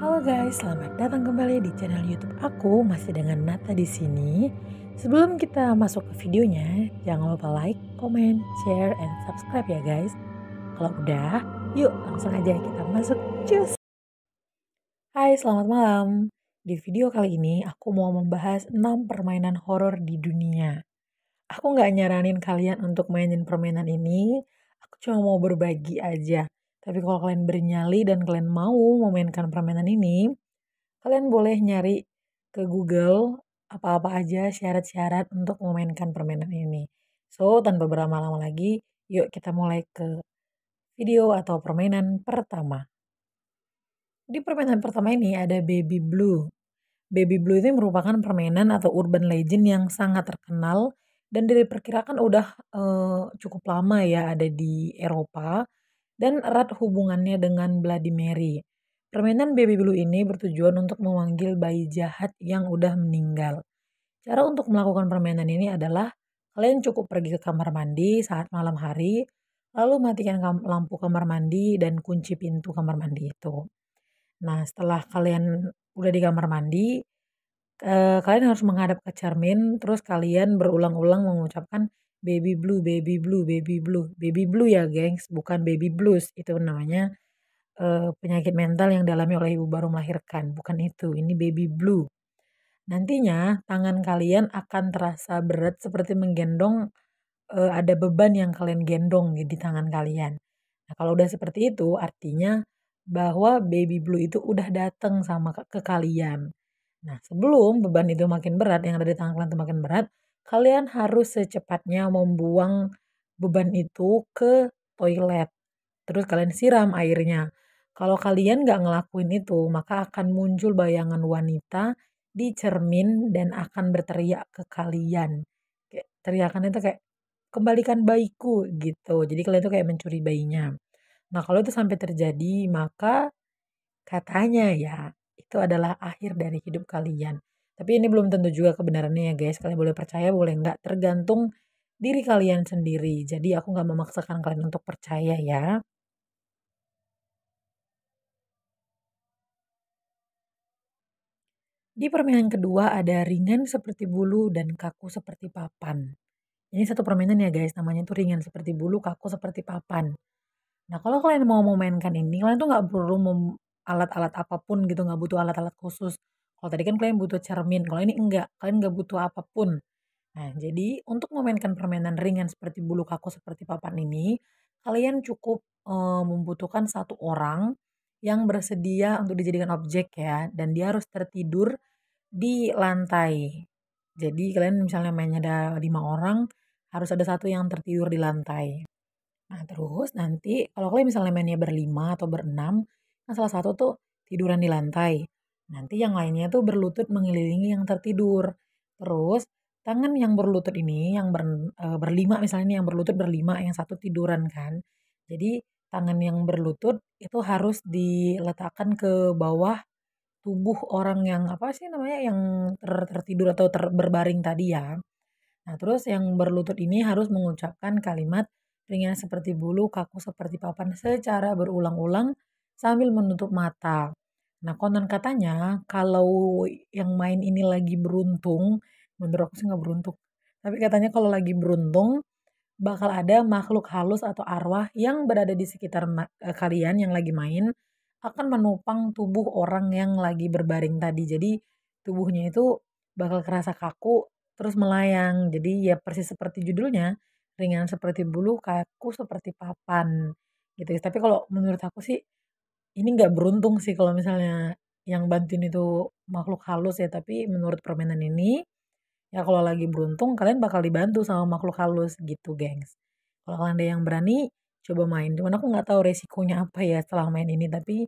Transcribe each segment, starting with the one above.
Halo guys, selamat datang kembali di channel YouTube aku. Masih dengan Nata di sini. Sebelum kita masuk ke videonya, jangan lupa like, comment, share, and subscribe ya guys. Kalau udah, yuk langsung aja kita masuk. Cus! Hai, selamat malam. Di video kali ini aku mau membahas 6 permainan horor di dunia. Aku nggak nyaranin kalian untuk mainin permainan ini, aku cuma mau berbagi aja. Tapi kalau kalian bernyali dan kalian mau memainkan permainan ini, kalian boleh nyari ke Google apa-apa aja syarat-syarat untuk memainkan permainan ini. So, tanpa berlama-lama lagi, yuk kita mulai ke video atau permainan pertama. Di permainan pertama ini ada Baby Blue. Baby Blue ini merupakan permainan atau urban legend yang sangat terkenal dan diperkirakan udah cukup lama ya ada di Eropa dan erat hubungannya dengan Bloody Mary. Permainan Baby Blue ini bertujuan untuk memanggil bayi jahat yang udah meninggal. Cara untuk melakukan permainan ini adalah kalian cukup pergi ke kamar mandi saat malam hari, lalu matikan lampu kamar mandi dan kunci pintu kamar mandi itu. Nah, setelah kalian udah di kamar mandi, kalian harus menghadap ke cermin, terus kalian berulang-ulang mengucapkan baby blue, baby blue, baby blue. Baby blue ya, gengs, bukan baby blues. Itu namanya penyakit mental yang dialami oleh ibu baru melahirkan, bukan itu. Ini baby blue. Nantinya tangan kalian akan terasa berat seperti menggendong ada beban yang kalian gendong di tangan kalian. Nah, kalau udah seperti itu artinya bahwa baby blue itu udah datang sama ke kalian. Nah, sebelum beban itu makin berat, yang ada di tangan kalian itu makin berat, kalian harus secepatnya membuang beban itu ke toilet. Terus kalian siram airnya. Kalau kalian nggak ngelakuin itu, maka akan muncul bayangan wanita di cermin dan akan berteriak ke kalian. Kayak teriakan itu kayak kembalikan bayiku gitu. Jadi kalian itu kayak mencuri bayinya. Nah, kalau itu sampai terjadi, maka katanya ya, itu adalah akhir dari hidup kalian. Tapi ini belum tentu juga kebenarannya ya guys. Kalian boleh percaya, boleh enggak. Tergantung diri kalian sendiri. Jadi aku nggak memaksakan kalian untuk percaya ya. Di permainan kedua ada ringan seperti bulu dan kaku seperti papan. Ini satu permainan ya guys, namanya tuh ringan seperti bulu, kaku seperti papan. Nah, kalau kalian mau memainkan ini, kalian tuh nggak perlu alat-alat apapun gitu, nggak butuh alat-alat khusus. Kalau tadi kan kalian butuh cermin, kalau ini enggak, kalian nggak butuh apapun. Nah, jadi untuk memainkan permainan ringan seperti bulu kaku seperti papan ini, kalian cukup membutuhkan satu orang yang bersedia untuk dijadikan objek ya, dan dia harus tertidur di lantai. Jadi kalian misalnya mainnya ada 5 orang, harus ada satu yang tertidur di lantai. Nah, terus nanti kalau kalian misalnya mainnya berlima atau berenam, kan salah satu tuh tiduran di lantai. Nanti yang lainnya tuh berlutut mengelilingi yang tertidur. Terus tangan yang berlutut ini yang berlima misalnya nih yang berlutut berlima, yang satu tiduran kan. Jadi tangan yang berlutut itu harus diletakkan ke bawah tubuh orang yang apa sih namanya yang tertidur atau berbaring tadi ya. Nah, terus yang berlutut ini harus mengucapkan kalimat ringan seperti bulu, kaku seperti papan secara berulang-ulang sambil menutup mata. Nah, konon katanya kalau yang main ini lagi beruntung, menurut aku sih nggak beruntung. Tapi katanya kalau lagi beruntung bakal ada makhluk halus atau arwah yang berada di sekitar kalian yang lagi main akan menopang tubuh orang yang lagi berbaring tadi. Jadi tubuhnya itu bakal kerasa kaku terus melayang. Jadi ya persis seperti judulnya, ringan seperti bulu, kaku seperti papan gitu ya. Tapi kalau menurut aku sih ini nggak beruntung sih kalau misalnya yang bantuin itu makhluk halus ya. Tapi menurut permainan ini ya kalau lagi beruntung kalian bakal dibantu sama makhluk halus gitu, gengs. Kalau kalian ada yang berani, coba main. Cuman aku nggak tahu resikonya apa ya setelah main ini. Tapi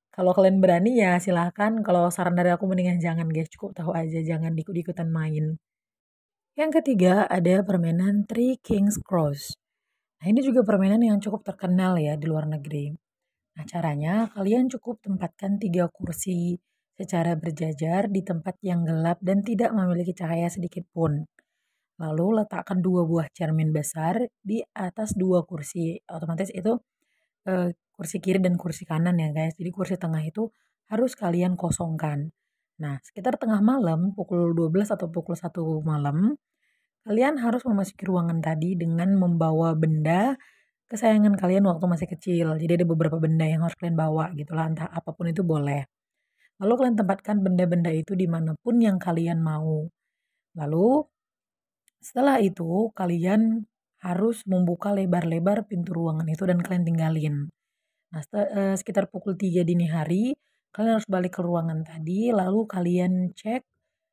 kalau kalian berani ya silahkan. Kalau saran dari aku mendingan jangan guys. Cukup tahu aja, jangan ikut-ikutan main. Yang ketiga ada permainan Three Kings Cross. Nah, ini juga permainan yang cukup terkenal ya di luar negeri. Nah, caranya kalian cukup tempatkan 3 kursi secara berjajar di tempat yang gelap dan tidak memiliki cahaya sedikit pun. Lalu letakkan 2 buah cermin besar di atas 2 kursi. Otomatis itu kursi kiri dan kursi kanan ya guys. Jadi kursi tengah itu harus kalian kosongkan. Nah, sekitar tengah malam, pukul 12 atau pukul 1 malam, kalian harus memasuki ruangan tadi dengan membawa benda kesayangan kalian waktu masih kecil. Jadi ada beberapa benda yang harus kalian bawa gitu lah, entah apapun itu boleh. Lalu kalian tempatkan benda-benda itu dimanapun yang kalian mau. Lalu setelah itu kalian harus membuka lebar-lebar pintu ruangan itu dan kalian tinggalin. Nah, sekitar pukul 3 dini hari, kalian harus balik ke ruangan tadi, lalu kalian cek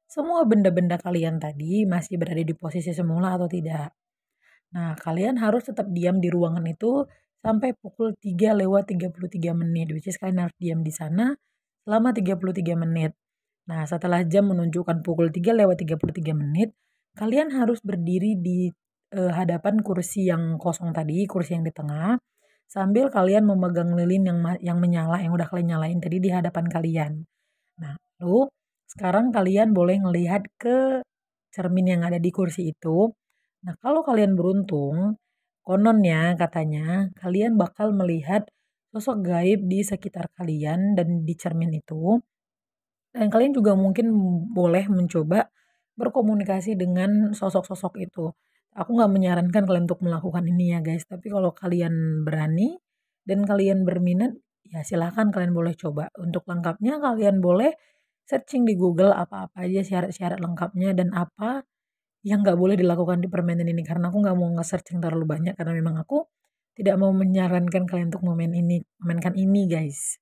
semua benda-benda kalian tadi masih berada di posisi semula atau tidak. Nah, kalian harus tetap diam di ruangan itu sampai pukul 3 lewat 33 menit, which is kalian harus diam di sana selama 33 menit. Nah, setelah jam menunjukkan pukul 3 lewat 33 menit, kalian harus berdiri di hadapan kursi yang kosong tadi, kursi yang di tengah, sambil kalian memegang lilin yang menyala, yang udah kalian nyalain tadi di hadapan kalian. Nah, lalu sekarang kalian boleh ngelihat ke cermin yang ada di kursi itu. Nah, kalau kalian beruntung, kononnya katanya kalian bakal melihat sosok gaib di sekitar kalian dan di cermin itu. Dan kalian juga mungkin boleh mencoba berkomunikasi dengan sosok-sosok itu. Aku nggak menyarankan kalian untuk melakukan ini ya guys, tapi kalau kalian berani dan kalian berminat, ya silahkan kalian boleh coba. Untuk lengkapnya kalian boleh searching di Google apa-apa aja syarat-syarat lengkapnya dan apa yang nggak boleh dilakukan di permainan ini. Karena aku nggak mau nge-searching terlalu banyak karena memang aku tidak mau menyarankan kalian untuk memainkan ini guys.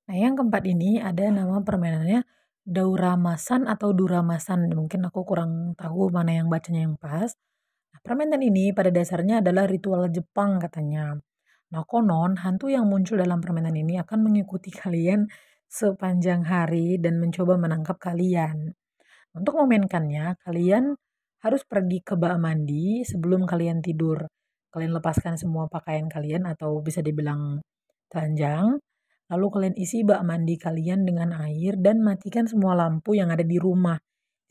Nah, yang keempat ini ada nama permainannya Dauramasan atau Duramasan. Mungkin aku kurang tahu mana yang bacanya yang pas. Nah, permainan ini pada dasarnya adalah ritual Jepang katanya. Nah, konon hantu yang muncul dalam permainan ini akan mengikuti kalian sepanjang hari dan mencoba menangkap kalian. Untuk memainkannya, kalian harus pergi ke bak mandi sebelum kalian tidur. Kalian lepaskan semua pakaian kalian atau bisa dibilang telanjang. Lalu kalian isi bak mandi kalian dengan air dan matikan semua lampu yang ada di rumah.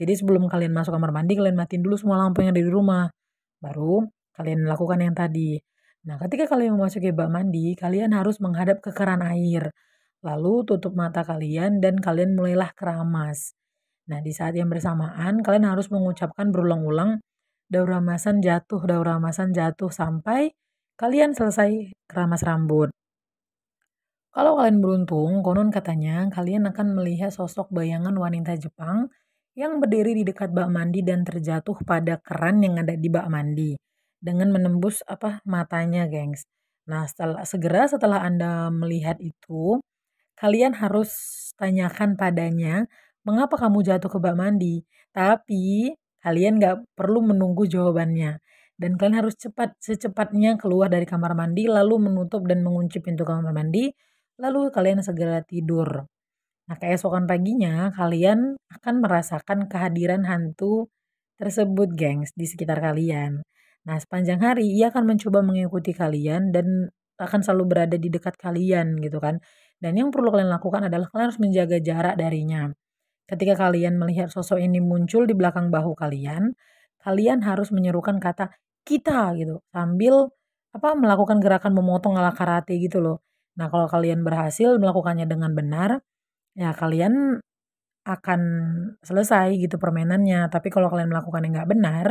Jadi sebelum kalian masuk kamar mandi, kalian matiin dulu semua lampu yang ada di rumah. Baru kalian lakukan yang tadi. Nah, ketika kalian memasuki bak mandi, kalian harus menghadap ke keran air. Lalu tutup mata kalian dan kalian mulailah keramas. Nah, di saat yang bersamaan kalian harus mengucapkan berulang-ulang daur ramasan jatuh sampai kalian selesai keramas rambut. Kalau kalian beruntung, konon katanya kalian akan melihat sosok bayangan wanita Jepang yang berdiri di dekat bak mandi dan terjatuh pada keran yang ada di bak mandi dengan menembus matanya, gengs. Nah, setelah Anda melihat itu, kalian harus tanyakan padanya, "Mengapa kamu jatuh ke bak mandi?" Tapi kalian nggak perlu menunggu jawabannya. Dan kalian harus secepatnya keluar dari kamar mandi, lalu menutup dan mengunci pintu kamar mandi, lalu kalian segera tidur. Nah, keesokan paginya kalian akan merasakan kehadiran hantu tersebut, gengs, di sekitar kalian. Nah, sepanjang hari ia akan mencoba mengikuti kalian dan akan selalu berada di dekat kalian gitu kan. Dan yang perlu kalian lakukan adalah kalian harus menjaga jarak darinya. Ketika kalian melihat sosok ini muncul di belakang bahu kalian, kalian harus menyerukan kata kita gitu sambil melakukan gerakan memotong ala karate gitu loh. Nah, kalau kalian berhasil melakukannya dengan benar, ya kalian akan selesai gitu permainannya. Tapi kalau kalian melakukannya nggak benar,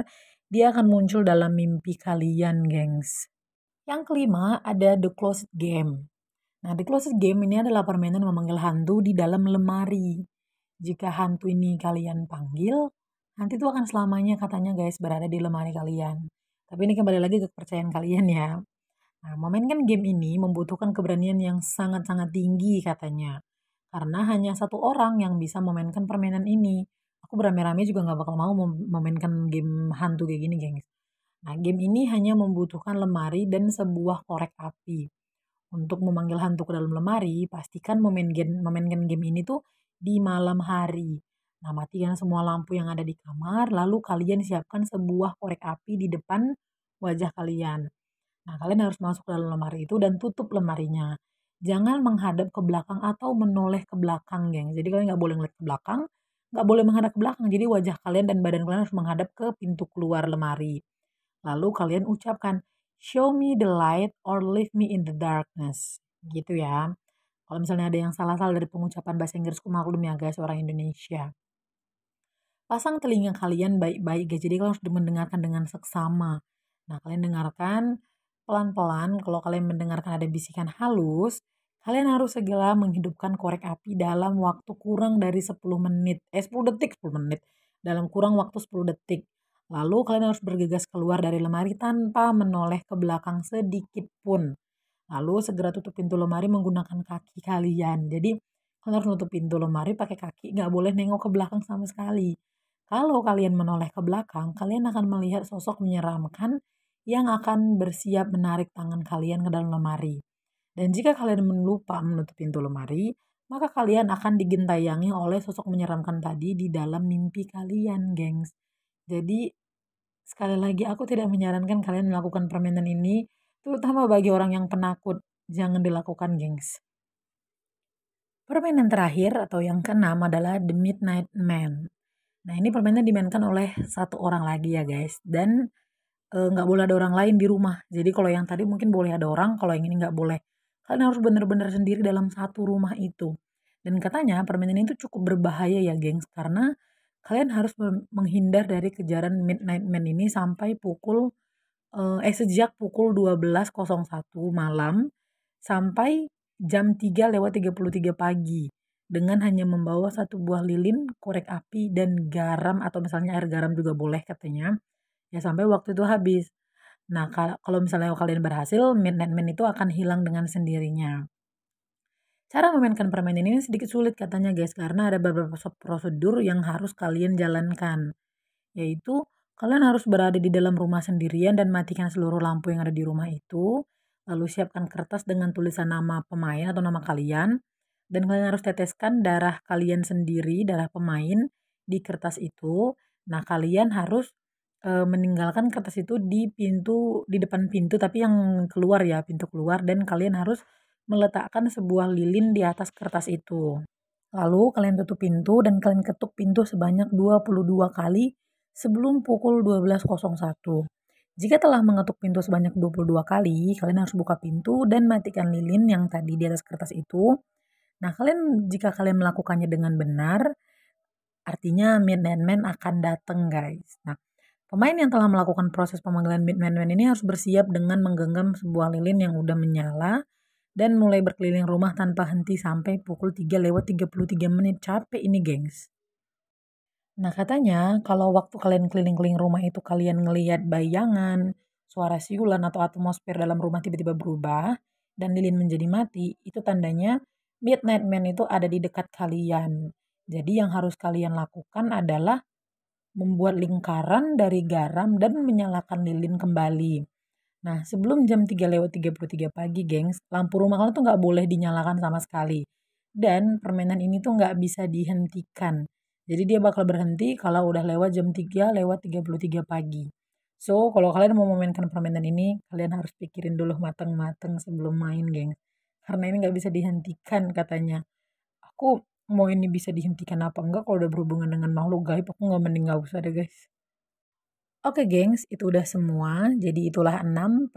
dia akan muncul dalam mimpi kalian, gengs. Yang kelima ada The Closet Game. Nah, The Closet Game ini adalah permainan memanggil hantu di dalam lemari. Jika hantu ini kalian panggil, hantu itu akan selamanya katanya guys berada di lemari kalian. Tapi ini kembali lagi ke kepercayaan kalian ya. Nah, memainkan game ini membutuhkan keberanian yang sangat-sangat tinggi katanya. Karena hanya satu orang yang bisa memainkan permainan ini. Aku beramai-ramai juga nggak bakal mau memainkan game hantu kayak gini, gengs. Nah, game ini hanya membutuhkan lemari dan sebuah korek api. Untuk memanggil hantu ke dalam lemari, pastikan memainkan game ini tuh di malam hari. Nah, matikan semua lampu yang ada di kamar, lalu kalian siapkan sebuah korek api di depan wajah kalian. Nah, kalian harus masuk ke dalam lemari itu dan tutup lemarinya. Jangan menghadap ke belakang atau menoleh ke belakang, geng. Jadi kalian nggak boleh ngeliat ke belakang, nggak boleh menghadap ke belakang. Jadi wajah kalian dan badan kalian harus menghadap ke pintu keluar lemari. Lalu kalian ucapkan, "Show me the light or leave me in the darkness." gitu ya. Kalau misalnya ada yang salah-salah dari pengucapan bahasa Inggrisku maklum ya guys, orang Indonesia. Pasang telinga kalian baik-baik guys, jadi kalian harus mendengarkan dengan seksama. Nah, kalian dengarkan pelan-pelan, kalau kalian mendengarkan ada bisikan halus, kalian harus segera menghidupkan korek api dalam waktu kurang dari 10 menit, 10 detik, 10 menit, dalam kurang waktu 10 detik. Lalu kalian harus bergegas keluar dari lemari tanpa menoleh ke belakang sedikit pun. Lalu segera tutup pintu lemari menggunakan kaki kalian. Jadi kalian harus nutup pintu lemari pakai kaki, nggak boleh nengok ke belakang sama sekali. Kalau kalian menoleh ke belakang, kalian akan melihat sosok menyeramkan yang akan bersiap menarik tangan kalian ke dalam lemari. Dan jika kalian lupa menutup pintu lemari, maka kalian akan digentayangi oleh sosok menyeramkan tadi di dalam mimpi kalian, gengs. Jadi, sekali lagi aku tidak menyarankan kalian melakukan permainan ini, terutama bagi orang yang penakut. Jangan dilakukan, gengs. Permainan terakhir atau yang keenam adalah The Midnight Man. Nah, ini permainan dimainkan oleh satu orang lagi ya guys, dan nggak boleh ada orang lain di rumah. Jadi kalau yang tadi mungkin boleh ada orang, kalau yang ini nggak boleh. Kalian harus benar-benar sendiri dalam satu rumah itu. Dan katanya permainan ini tuh cukup berbahaya ya gengs, karena kalian harus menghindar dari kejaran Midnight Man ini sampai sejak pukul 12.01 malam sampai jam 3.33 pagi dengan hanya membawa satu buah lilin, korek api, dan garam atau misalnya air garam juga boleh katanya. Ya sampai waktu itu habis. Nah, kalau misalnya kalian berhasil, Midnight Man itu akan hilang dengan sendirinya. Cara memainkan permainan ini sedikit sulit katanya guys, karena ada beberapa prosedur yang harus kalian jalankan. Yaitu, kalian harus berada di dalam rumah sendirian dan matikan seluruh lampu yang ada di rumah itu. Lalu siapkan kertas dengan tulisan nama pemain atau nama kalian. Dan kalian harus teteskan darah kalian sendiri, darah pemain di kertas itu. Nah, kalian harus meninggalkan kertas itu di depan pintu tapi yang keluar ya, pintu keluar, dan kalian harus meletakkan sebuah lilin di atas kertas itu. Lalu kalian tutup pintu dan kalian ketuk pintu sebanyak 22 kali sebelum pukul 12.01. Jika telah mengetuk pintu sebanyak 22 kali, kalian harus buka pintu dan matikan lilin yang tadi di atas kertas itu. Nah, jika kalian melakukannya dengan benar, artinya Midnight Man akan datang, guys. Nah, pemain yang telah melakukan proses pemanggilan Midnight Man ini harus bersiap dengan menggenggam sebuah lilin yang udah menyala dan mulai berkeliling rumah tanpa henti sampai pukul 3.33 menit. Capek ini, gengs. Nah, katanya kalau waktu kalian keliling-keliling rumah itu kalian ngelihat bayangan, suara siulan atau atmosfer dalam rumah tiba-tiba berubah dan lilin menjadi mati, itu tandanya Midnight Man itu ada di dekat kalian. Jadi yang harus kalian lakukan adalah membuat lingkaran dari garam dan menyalakan lilin kembali. Nah, sebelum jam 3.33 pagi, gengs, lampu rumah kalian tuh nggak boleh dinyalakan sama sekali. Dan permainan ini tuh nggak bisa dihentikan. Jadi dia bakal berhenti kalau udah lewat jam 3.33 pagi. So, kalau kalian mau memainkan permainan ini, kalian harus pikirin dulu mateng-mateng sebelum main, gengs. Karena ini nggak bisa dihentikan katanya. Aku mau ini bisa dihentikan apa enggak kalau udah berhubungan dengan makhluk gaib, aku nggak mending nggak usah deh, guys. Oke, gengs, itu udah semua. Jadi itulah 6